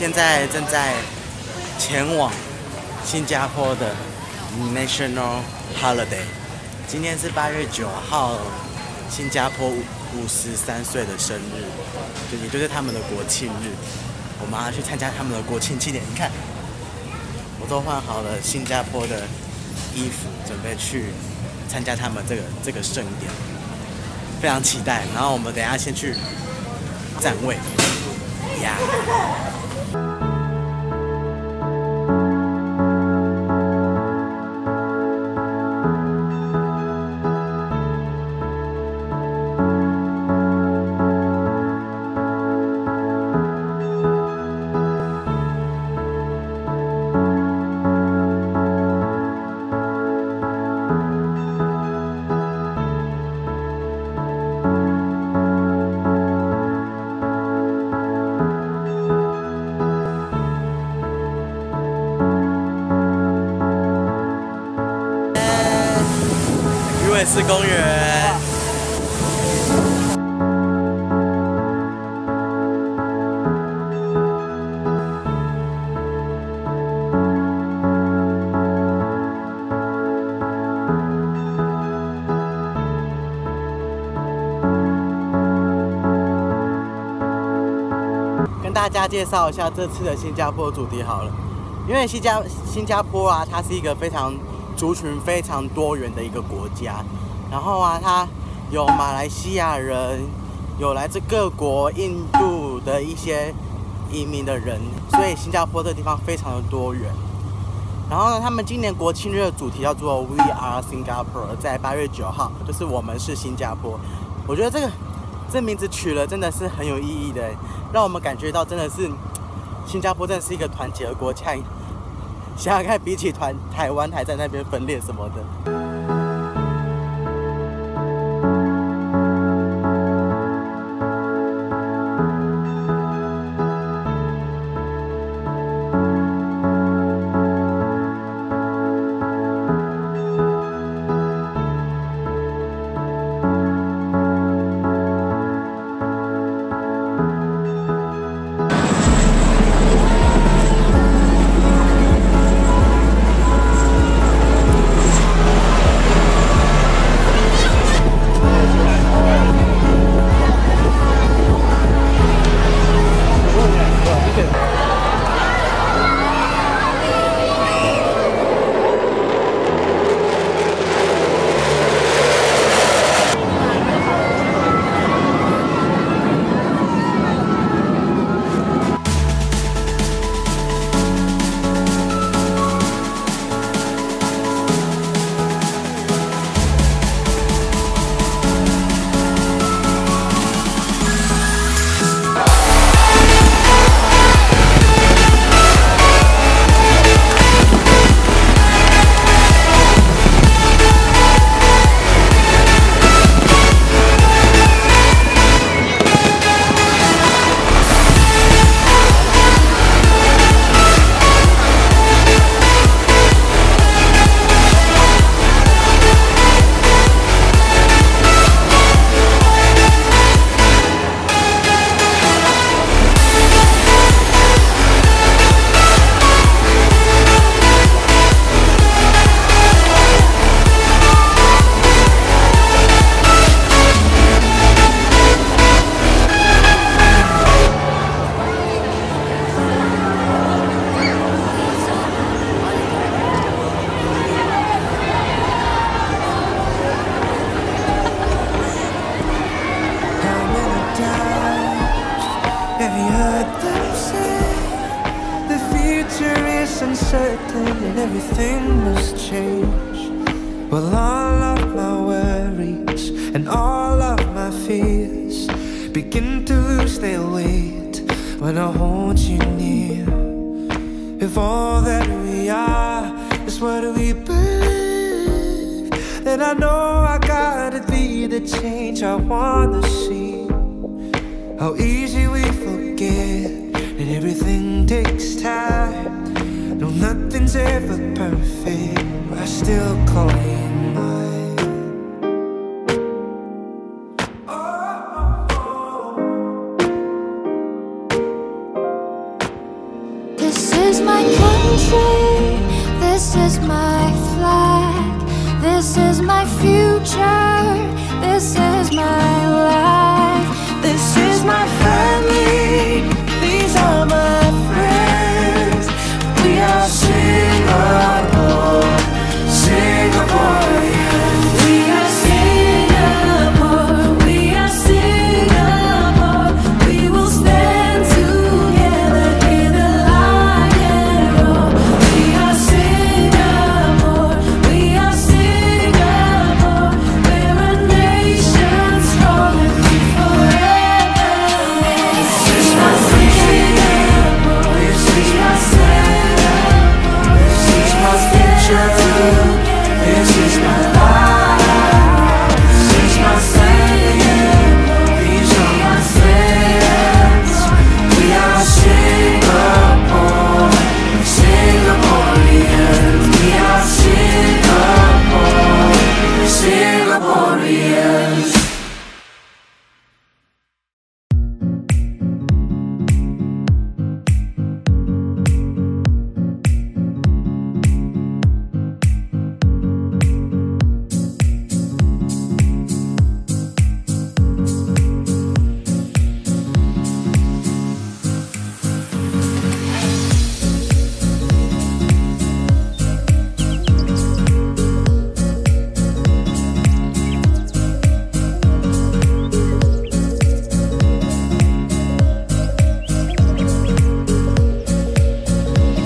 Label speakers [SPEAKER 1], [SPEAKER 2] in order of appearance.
[SPEAKER 1] 现在正在前往新加坡的 National Holiday。今天是8月9号，新加坡53岁的生日，也就是他们的国庆日。我们要去参加他们的国庆庆典。你看，我都换好了新加坡的衣服，准备去参加他们这个盛典，非常期待。然后我们等一下先去站位呀。鱼尾狮公园。跟大家介绍一下这次的新加坡主题好了，因为新加坡啊，它是一个非常族群非常多元的一个国家，然后啊，它有马来西亚人，有来自各国印度的一些移民的人，所以新加坡这个地方非常的多元。然后呢，他们今年国庆日的主题叫做 We Are Singapore， 在8月9号，就是我们是新加坡。我觉得这名字取了真的是很有意义的，让我们感觉到真的是新加坡真的是一个团结的国家。想想看，比起台湾还在那边分裂什么的。
[SPEAKER 2] Uncertain and everything must change. Well, all of my worries and all of my fears begin to lose their weight when I hold you near. If all that we are is what we believe, then I know I gotta be the change I wanna see. How easy we forget that everything takes time. No, nothing's ever perfect, but I still call you mine.
[SPEAKER 3] country, this is my flag, this is my future, this is my life, this is my